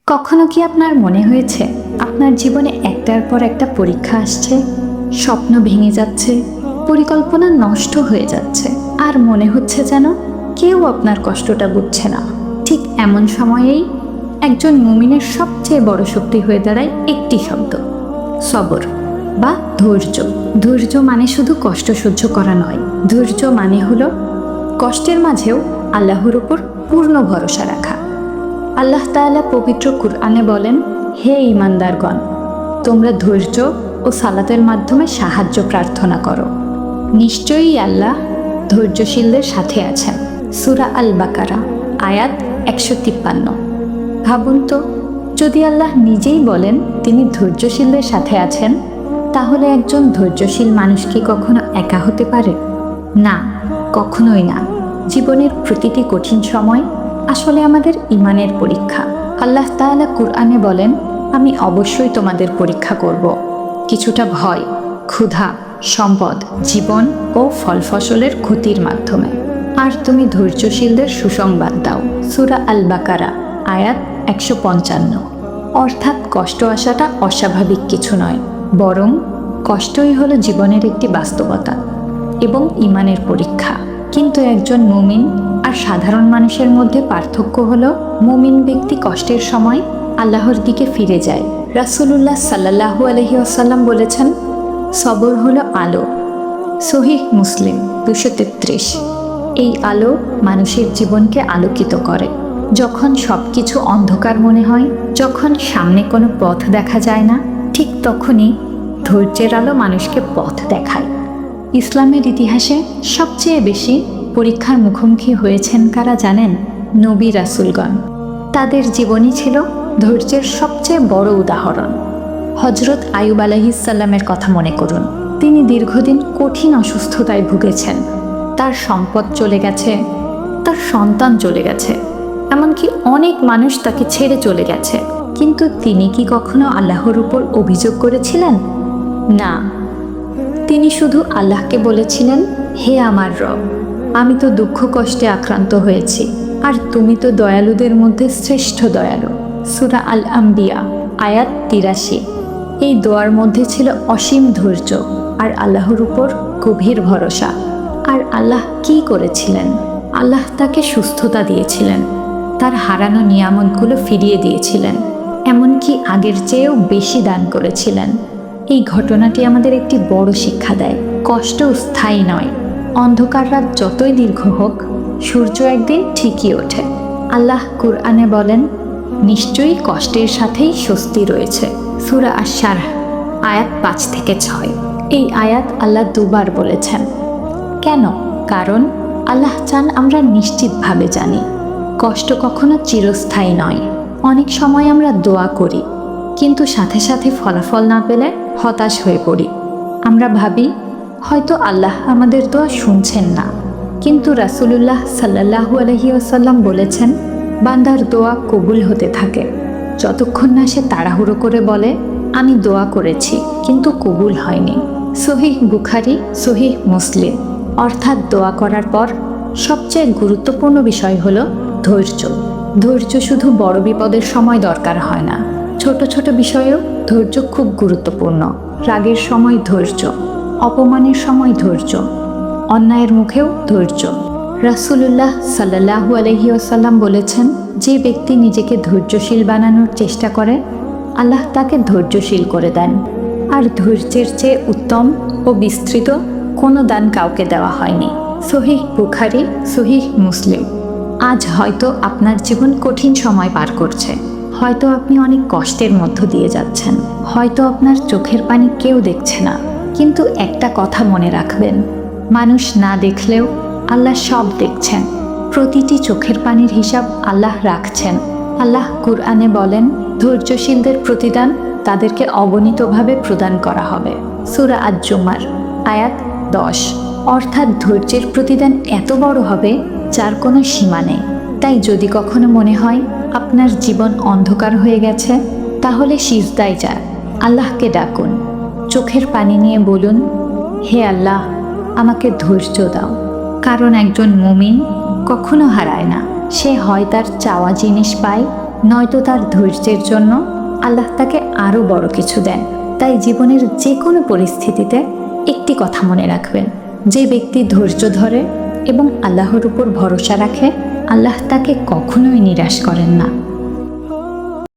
কখনো কি আপনার মনে হয়েছে আপনার জীবনে একটার পর একটা পরীক্ষা আসছে, স্বপ্ন ভেঙে যাচ্ছে, পরিকল্পনা নষ্ট হয়ে যাচ্ছে, আর মনে হচ্ছে যেন কেউ আপনার কষ্টটা বুঝছে না? ঠিক এমন সময়েই একজন মুমিনের সবচেয়ে বড় শক্তি হয়ে দাঁড়ায় একটি শব্দ: সবর বা ধৈর্য। ধৈর্য মানে শুধু কষ্ট সহ্য করা নয়, ধৈর্য মানে হলো কষ্টের মাঝেও আল্লাহর উপর পূর্ণ ভরসা রাখা। আল্লাহ তাআলা পবিত্র কুরআনে বলেন, হে ঈমানদারগণ, তোমরা ধৈর্য ও সালাতের মাধ্যমে সাহায্য প্রার্থনা করো। নিশ্চয়ই আল্লাহ ধৈর্যশীলদের সাথে আছেন। সূরা আল বাকারা আয়াত 153। ভাবুন তো, যদি আল্লাহ নিজেই বলেন তিনি ধৈর্যশীলদের সাথে আছেন, তাহলে একজন ধৈর্যশীল মানুষ কি কখনো একা হতে পারে? না, কখনোই না। জীবনের প্রতিটি কঠিন সময় আসলে আমাদের ঈমানের পরীক্ষা। আল্লাহ তাআলা কুরআনে বলেন, আমি অবশ্যই তোমাদের পরীক্ষা করব, কিছুটা ভয়, ক্ষুধা, সম্পদ, জীবন ও ফল ফসলের ক্ষতির মাধ্যমে। আর তুমি ধৈর্যশীলদের সুসংবাদ দাও। সূরা আল বাকারা আয়াত 155। অর্থাৎ কষ্ট আসাটা অস্বাভাবিক কিছু নয়, বরং কষ্টই হলো জীবনের একটি বাস্তবতা এবং ঈমানের পরীক্ষা। কিন্তু একজন মুমিন আর সাধারণ মানুষের মধ্যে পার্থক্য হলো, মুমিন ব্যক্তি কষ্টের সময় আল্লাহর দিকে ফিরে যায়। রাসূলুল্লাহ সাল্লাল্লাহু আলাইহি ওয়াসাল্লাম বলেছেন, সবর হলো আলো। সহিহ মুসলিম 233। এই আলো মানুষের জীবনকে আলোকিত করে। যখন সবকিছু অন্ধকার মনে হয়, যখন সামনে কোনো পথ দেখা যায় না, ঠিক তখনই ধৈর্যের আলো মানুষকে পথ দেখায়। ইসলামের ইতিহাসে সবচেয়ে বেশি পরীক্ষার মুখোমুখি হয়েছেন কারা জানেন? নবী রাসূলগণ। তাদের জীবনই ছিল ধৈর্যের সবচেয়ে বড় উদাহরণ। হযরত আইয়ুব আলাইহিসসালামের কথা মনে করুন। তিনি দীর্ঘদিন কঠিন অসুস্থতায় ভুগেছেন। তার সম্পদ চলে গেছে, তার সন্তান চলে গেছে, এমনকি অনেক মানুষ তাকে ছেড়ে চলে গেছে। কিন্তু তিনি কি কখনো আল্লাহর উপর অভিযোগ করেছিলেন? না, তিনি শুধু আল্লাহকে বলেছিলেন, হে আমার রব, আমি তো দুঃখ কষ্টে আক্রান্ত হয়েছি, আর তুমি তো দয়ালুদের মধ্যে শ্রেষ্ঠ দয়ালু। সূরা আল আম্বিয়া আয়াত 83। এই দোয়ার মধ্যে ছিল অসীম ধৈর্য আর আল্লাহর উপর গভীর ভরসা। আর আল্লাহ কি করেছিলেন? আল্লাহ তাকে সুস্থতা দিয়েছিলেন, তার হারানো নিয়ামতগুলো ফিরিয়ে দিয়েছিলেন, এমনকি আগের চেয়েও বেশি দান করেছিলেন। এই ঘটনাটি আমাদের একটি বড় শিক্ষা দেয়, কষ্ট স্থায়ী নয়। অন্ধকার রাত যতই দীর্ঘ হোক, সূর্য একদিন ঠিকই ওঠে। আল্লাহ কুরআনে বলেন, নিশ্চয়ই কষ্টের সাথেই স্বস্তি রয়েছে। সূরা আশ-শারহ আয়াত 5 থেকে 6। এই আয়াত আল্লাহ দুবার বলেছেন। কেন? কারণ আল্লাহ চান আমরা নিশ্চিতভাবে জানি কষ্ট কখনো চিরস্থায়ী নয়। অনেক সময় আমরা দোয়া করি, কিন্তু সাথে সাথে ফলাফল না পেলে হতাশ হয়ে পড়ি। আমরা ভাবি হয়তো আল্লাহ আমাদের দোয়া শুনছেন না। কিন্তু রাসূলুল্লাহ সাল্লাল্লাহু আলাইহি ওয়াসাল্লাম বলেছেন, বান্দার দোয়া কবুল হতে থাকে যতক্ষণ না সে তাড়াহুড়ো করে বলে, আমি দোয়া করেছি কিন্তু কবুল হয়নি। সহিহ বুখারী, সহিহ মুসলিম। অর্থাৎ দোয়া করার পর সবচেয়ে গুরুত্বপূর্ণ বিষয় হলো ধৈর্য। ধৈর্য শুধু বড় বিপদের সময় দরকার হয় না, ছোট ছোট বিষয়েও ধৈর্য খুব গুরুত্বপূর্ণ। রাগের সময় ধৈর্য, অপমানের সময় ধৈর্য, অন্যায়ের মুখেও ধৈর্য। রাসূলুল্লাহ সাল্লাল্লাহু আলাইহি ওয়াসাল্লাম বলেছেন, যে ব্যক্তি নিজেকে ধৈর্যশীল বানানোর চেষ্টা করে, আল্লাহ তাকে ধৈর্যশীল করে দেন। আর ধৈর্যের চেয়ে উত্তম ও বিস্তৃত কোনো দান কাউকে দেওয়া হয়নি। সহিহ বুখারী, সহিহ মুসলিম। আজ হয়তো আপনার জীবন কঠিন সময় পার করছে, হয়তো আপনি অনেক কষ্টের মধ্য দিয়ে যাচ্ছেন, হয়তো আপনার চোখের পানি কেউ দেখছে না। কিন্তু একটা কথা মনে রাখবেন, মানুষ না দেখলেও আল্লাহ সব দেখছেন। প্রতিটি চোখের পানির হিসাব আল্লাহ রাখছেন। আল্লাহ কুরআনে বলেন, ধৈর্যশীলদের প্রতিদান তাদেরকে অগণিতভাবে প্রদান করা হবে। সূরা আজ-জুমার আয়াত 10। অর্থাৎ ধৈর্যের প্রতিদান এত বড় হবে যার কোনো সীমা নেই। তাই যদি কখনো মনে হয় আপনার জীবন অন্ধকার হয়ে গেছে, তাহলে সিজদায় যান, আল্লাহকে ডাকুন, চোখের পানি নিয়ে বলুন, হে আল্লাহ, আমাকে ধৈর্য দাও। কারণ একজন মুমিন কখনো হারায় না। সে হয় তার চাওয়া জিনিস পায়, নয়তো তার ধৈর্যের জন্য আল্লাহ তাকে আরও বড় কিছু দেন। তাই জীবনের যে কোনো পরিস্থিতিতে একটি কথা মনে রাখবেন, যে ব্যক্তি ধৈর্য ধরে এবং আল্লাহর উপর ভরসা রাখে, আল্লাহ তাকে কখনোই নিরাশ করেন না।